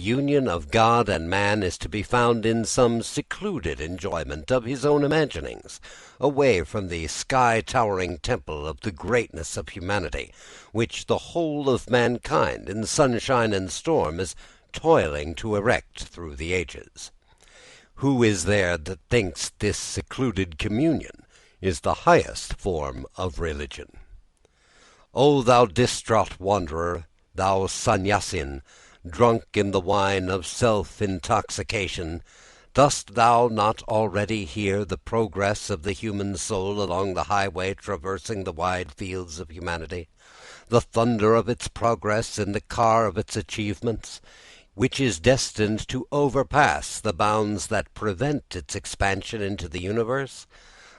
union of God and man is to be found in some secluded enjoyment of his own imaginings, away from the sky-towering temple of the greatness of humanity, which the whole of mankind, in sunshine and storm, is toiling to erect through the ages. Who is there that thinks this secluded communion is the highest form of religion? O thou distraught wanderer, thou sannyasin, drunk in the wine of self-intoxication, dost thou not already hear the progress of the human soul along the highway traversing the wide fields of humanity, the thunder of its progress in the car of its achievements, which is destined to overpass the bounds that prevent its expansion into the universe?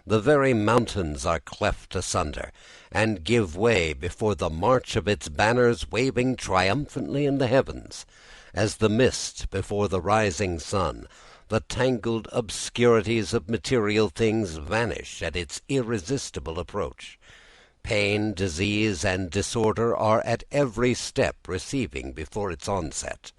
The very mountains are cleft asunder, and give way before the march of its banners waving triumphantly in the heavens. As the mist before the rising sun, the tangled obscurities of material things vanish at its irresistible approach. Pain, disease, and disorder are at every step receding before its onset.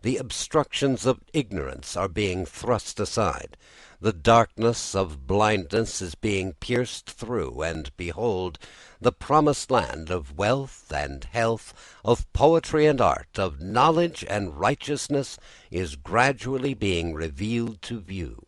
The obstructions of ignorance are being thrust aside. The darkness of blindness is being pierced through, and behold, the promised land of wealth and health, of poetry and art, of knowledge and righteousness is gradually being revealed to view.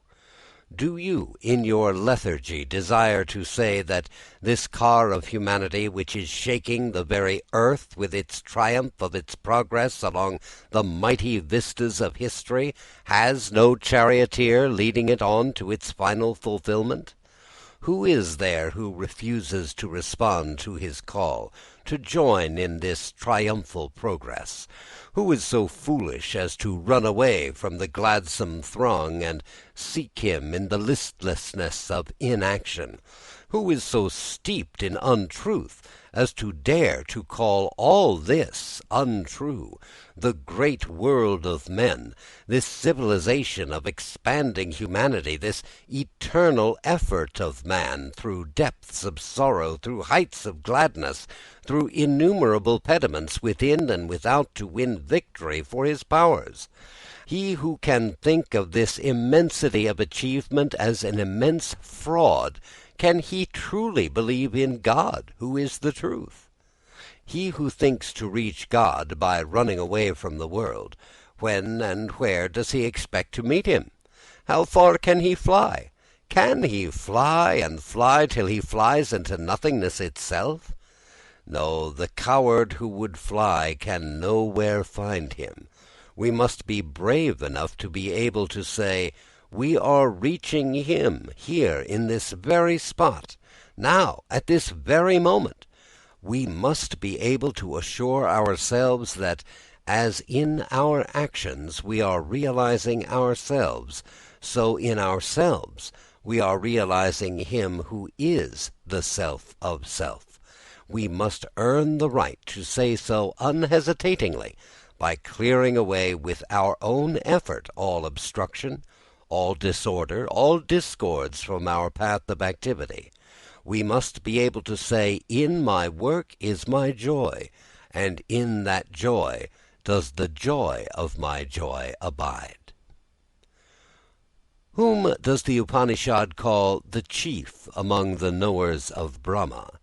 Do you, in your lethargy, desire to say that this car of humanity, which is shaking the very earth with its triumph of its progress along the mighty vistas of history, has no charioteer leading it on to its final fulfilment? Who is there who refuses to respond to his call, to join in this triumphal progress? Who is so foolish as to run away from the gladsome throng and seek him in the listlessness of inaction? Who is so steeped in untruth as to dare to call all this untrue? The great world of men, this civilization of expanding humanity, this eternal effort of man through depths of sorrow, through heights of gladness, through innumerable pediments within and without to win victory for his powers. He who can think of this immensity of achievement as an immense fraud, can he truly believe in God, who is the truth? He who thinks to reach God by running away from the world, when and where does he expect to meet him? How far can he fly? Can he fly and fly till he flies into nothingness itself? No, the coward who would fly can nowhere find him. We must be brave enough to be able to say, we are reaching him here in this very spot, now, at this very moment. We must be able to assure ourselves that as in our actions we are realizing ourselves, so in ourselves we are realizing him who is the self of self. We must earn the right to say so unhesitatingly by clearing away with our own effort all obstruction, all disorder, all discords from our path of activity. We must be able to say, in my work is my joy, and in that joy does the joy of my joy abide. Whom does the Upanishad call the chief among the knowers of Brahma?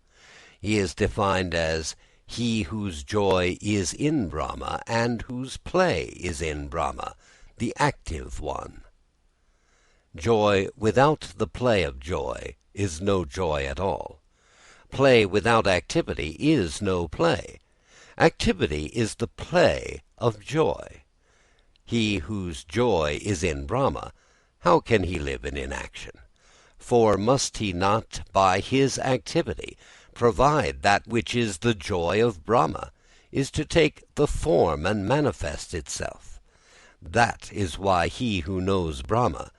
He is defined as he whose joy is in Brahma and whose play is in Brahma, the active one. Joy without the play of joy is no joy at all. Play without activity is no play. Activity is the play of joy. He whose joy is in Brahma, how can he live in inaction? For must he not by his activity provide that which is the joy of Brahma, is to take the form and manifest itself? That is why he who knows Brahma,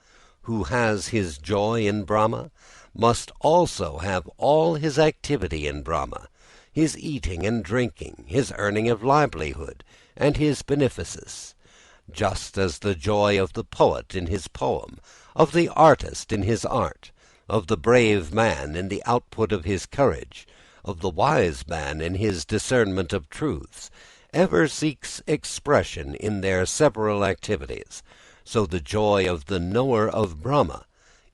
who has his joy in Brahma, must also have all his activity in Brahma, his eating and drinking, his earning of livelihood, and his beneficence. Just as the joy of the poet in his poem, of the artist in his art, of the brave man in the output of his courage, of the wise man in his discernment of truths, ever seeks expression in their several activities, so the joy of the knower of Brahma,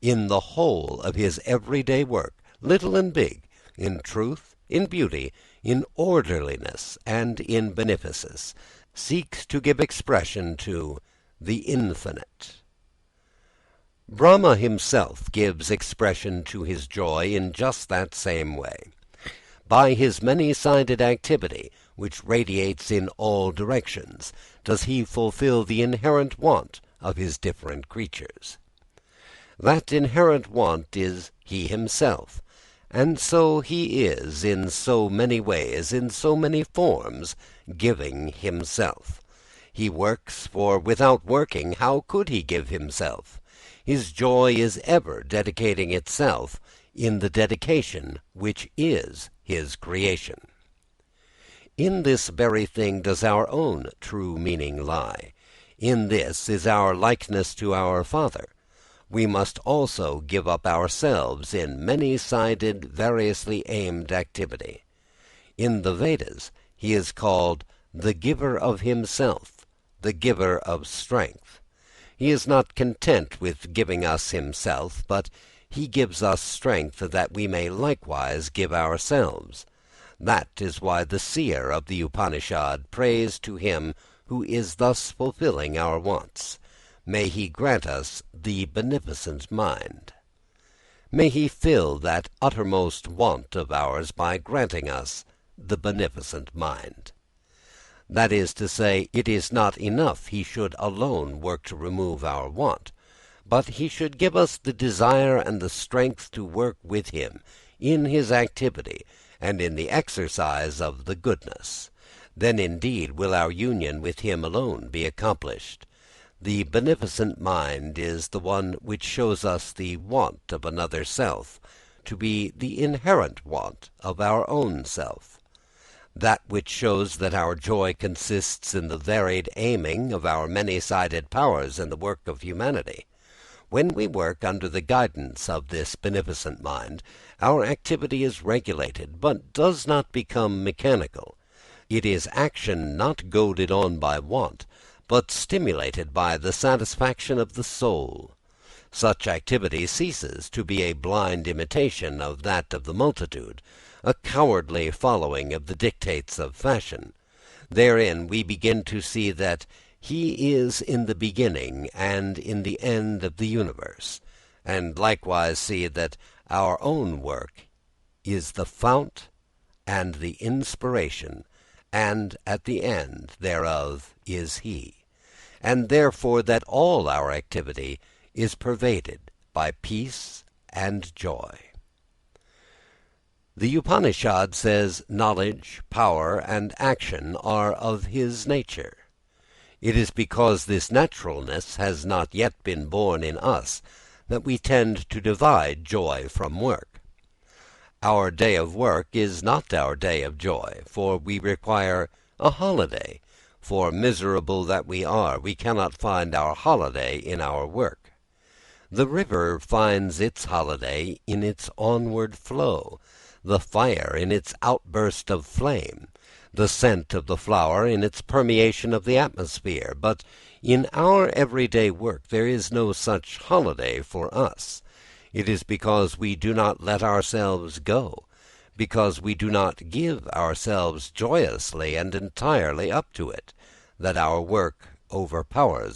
in the whole of his everyday work, little and big, in truth, in beauty, in orderliness, and in beneficence, seeks to give expression to the infinite. Brahma himself gives expression to his joy in just that same way. By his many-sided activity, which radiates in all directions, does he fulfill the inherent want of his different creatures. That inherent want is he himself, and so he is in so many ways, in so many forms, giving himself. He works, for without working how could he give himself? His joy is ever dedicating itself in the dedication which is his creation. In this very thing does our own true meaning lie. In this is our likeness to our Father. We must also give up ourselves in many-sided, variously aimed activity. In the Vedas he is called the giver of himself, the giver of strength. He is not content with giving us himself, but he gives us strength that we may likewise give ourselves. That is why the seer of the Upanishad prays to him who is thus fulfilling our wants. May he grant us the beneficent mind. May he fill that uttermost want of ours by granting us the beneficent mind. That is to say, it is not enough he should alone work to remove our want, but he should give us the desire and the strength to work with him in his activity and in the exercise of the goodness. Then indeed will our union with him alone be accomplished. The beneficent mind is the one which shows us the want of another self to be the inherent want of our own self. That which shows that our joy consists in the varied aiming of our many-sided powers in the work of humanity. When we work under the guidance of this beneficent mind, our activity is regulated, but does not become mechanical. It is action not goaded on by want, but stimulated by the satisfaction of the soul. Such activity ceases to be a blind imitation of that of the multitude, a cowardly following of the dictates of fashion. Therein we begin to see that he is in the beginning and in the end of the universe, and likewise see that our own work is the fount and the inspiration, and at the end thereof is he, and therefore that all our activity is pervaded by peace and joy. The Upanishad says knowledge, power, and action are of his nature. It is because this naturalness has not yet been born in us that we tend to divide joy from work. Our day of work is not our day of joy, for we require a holiday, for miserable that we are, we cannot find our holiday in our work. The river finds its holiday in its onward flow, the fire in its outburst of flame, the scent of the flower in its permeation of the atmosphere, but in our everyday work there is no such holiday for us. It is because we do not let ourselves go, because we do not give ourselves joyously and entirely up to it, that our work overpowers